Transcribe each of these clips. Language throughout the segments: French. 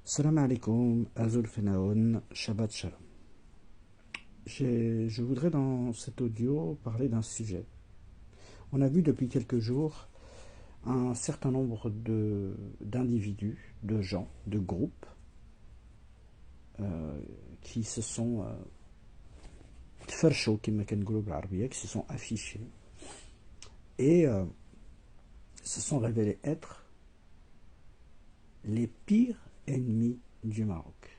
Salam alaikum, Azul Fenaon, Shabbat Shalom. Je voudrais dans cet audio parler d'un sujet. On a vu depuis quelques jours un certain nombre d'individus, de gens, de groupes qui se sont qui se sont affichés et se sont révélés être les pires ennemis du Maroc.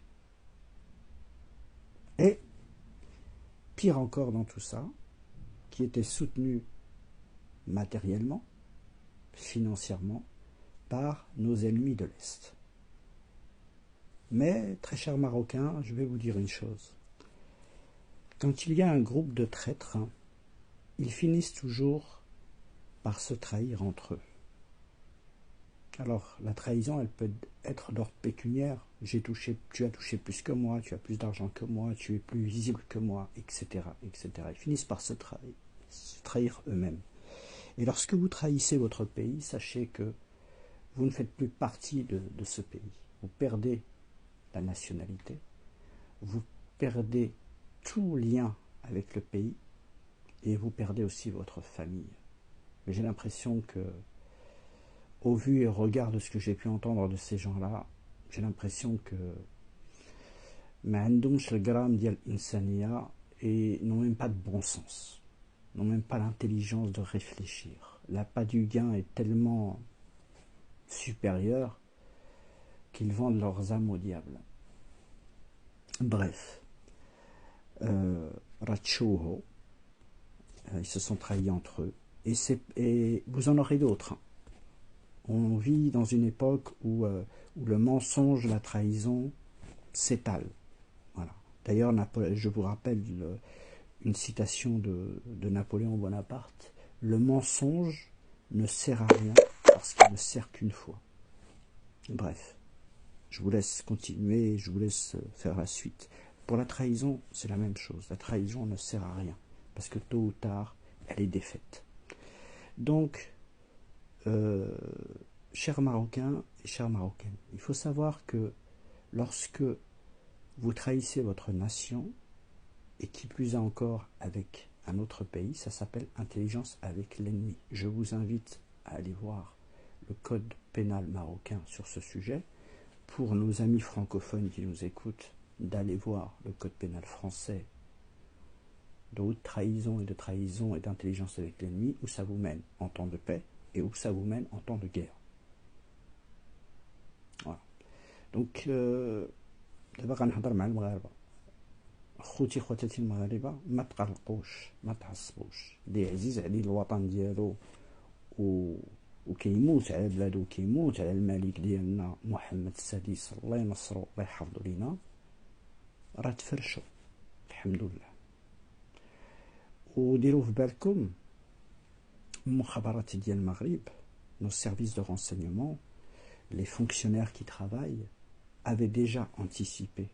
Et pire encore dans tout ça, qui étaient soutenus matériellement, financièrement, par nos ennemis de l'Est. Mais, très chers Marocains, je vais vous dire une chose. Quand il y a un groupe de traîtres, ils finissent toujours par se trahir entre eux. Alors, la trahison, elle peut être d'ordre pécuniaire. Tu as touché plus que moi, tu as plus d'argent que moi, tu es plus visible que moi, etc., etc. Ils finissent par se trahir eux-mêmes. Et lorsque vous trahissez votre pays, sachez que vous ne faites plus partie de ce pays. Vous perdez la nationalité, vous perdez tout lien avec le pays et vous perdez aussi votre famille. Mais j'ai l'impression que, au vu et au regard de ce que j'ai pu entendre de ces gens-là, j'ai l'impression que et n'ont même pas de bon sens, n'ont même pas l'intelligence de réfléchir. L'appât du gain est tellement supérieur qu'ils vendent leurs âmes au diable. Bref, Ratchouho, ils se sont trahis entre eux, et vous en aurez d'autres. On vit dans une époque où le mensonge, la trahison s'étale. Voilà. D'ailleurs, je vous rappelle une citation de Napoléon Bonaparte. Le mensonge ne sert à rien parce qu'il ne sert qu'une fois. Bref, je vous laisse continuer, je vous laisse faire la suite. Pour la trahison, c'est la même chose. La trahison ne sert à rien parce que tôt ou tard, elle est défaite. Donc, chers Marocains et chères Marocaines, il faut savoir que lorsque vous trahissez votre nation, et qui plus est encore avec un autre pays, ça s'appelle intelligence avec l'ennemi. Je vous invite à aller voir le code pénal marocain sur ce sujet. Pour nos amis francophones qui nous écoutent, d'aller voir le code pénal français de haute trahison et d'intelligence avec l'ennemi, où ça vous mène en temps de paix et où ça vous mène en temps de guerre. Voilà. Donc, d'abord, on va parler avec les Magharbes. خوتي خواتاتي المغاربه ما تقلقوش ما تعصبوش اللي عزيز عليه الوطن ديالو وكيموت على بلادو وكيموت على الملك ديالنا محمد السادس الله ينصرو الله يحفظو لينا راه تفرشوا الحمد لله. وديروا في بالكم المخابرات ديال المغرب nos services de renseignement, les fonctionnaires qui travaillent avaient déjà anticipé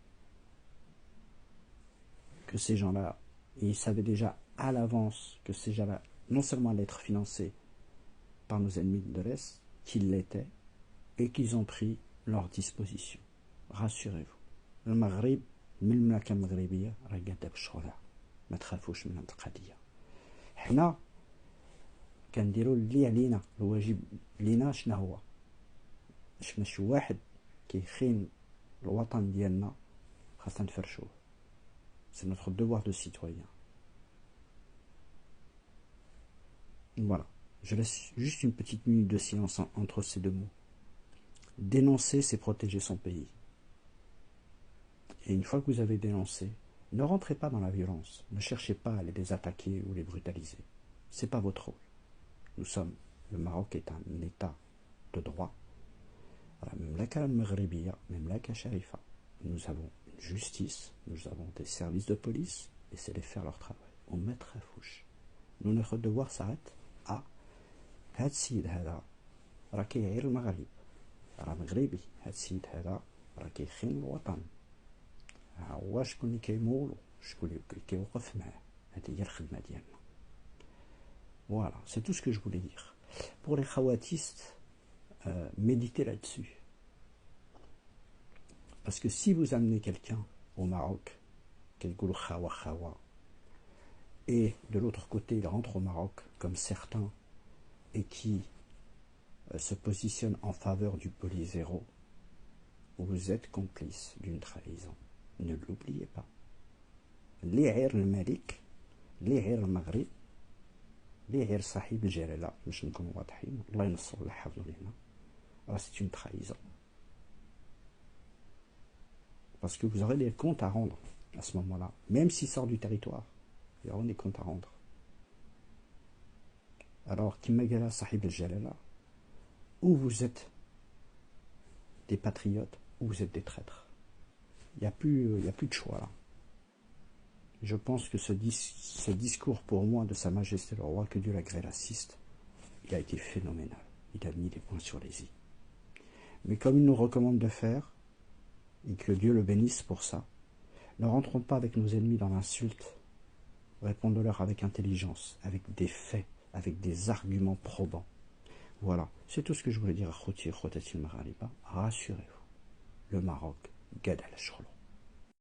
que ces gens-là, ils savaient déjà à l'avance que ces gens-là, non seulement allaient être financés par nos ennemis de l'Est, qu'ils l'étaient, et qu'ils ont pris leur disposition. Rassurez-vous. Le Maghreb, المملكة المغربية راه قاعدة بالشغلة ما تخافوش من هاد القضية. حنا كنديروا اللي علينا الواجب لينا شنو هو؟ شفنا شي واحد كيخين الوطن ديالنا خاصنا نفرشوه. C'est notre devoir de citoyen. Voilà. Je laisse juste une petite minute de silence entre ces deux mots. Dénoncer, c'est protéger son pays. Et une fois que vous avez dénoncé, ne rentrez pas dans la violence. Ne cherchez pas à les attaquer ou les brutaliser. C'est pas votre rôle. Le Maroc est un état de droit. Memlaka al-Maghribiya, Memlaka Sharifa. Nous avons une justice, nous avons des services de police, et c'est de faire leur travail. On met très fouche. Nous, notre devoir s'arrête à هاد السيد هذا راه كيعير المغرب راه مغربي هاد السيد هذا راه كيخين الوطن ها هو شكون اللي كيمولو شكون اللي كيوقف معاه هادي هي الخدمه ديالنا. Voilà, c'est tout ce que je voulais dire. Pour les khawatistes, méditez là-dessus. Parce que si vous amenez quelqu'un au Maroc, et de l'autre côté il rentre au Maroc comme certains et qui se positionne en faveur du Polyzéro, vous êtes complice d'une trahison. Ne l'oubliez pas. ليعير الملك ليعير المغرب ليعير صاحب الجلالة باش نكونوا واضحين الله ينصر الله يحفظوا لينا راه c'est une trahison. Parce que vous aurez des comptes à rendre à ce moment-là. Même s'il sort du territoire, il y aura des comptes à rendre. Alors, كما قال صاحب الجلالة, ou vous êtes des patriotes, ou vous êtes des traîtres. Il n'y a plus de choix là. Je pense que ce discours pour moi de Sa Majesté le Roi, que Dieu l'agrée l'assiste, il a été phénoménal. Il a mis les points sur les i. Mais comme il nous recommande de faire, et que Dieu le bénisse pour ça, ne rentrons pas avec nos ennemis dans l'insulte, répondons-leur avec intelligence, avec des faits, avec des arguments probants. Voilà, c'est tout ce que je voulais dire à Khouti et Khoutatine Maghariba. Rassurez-vous, le Maroc, Gad al-Shghlo.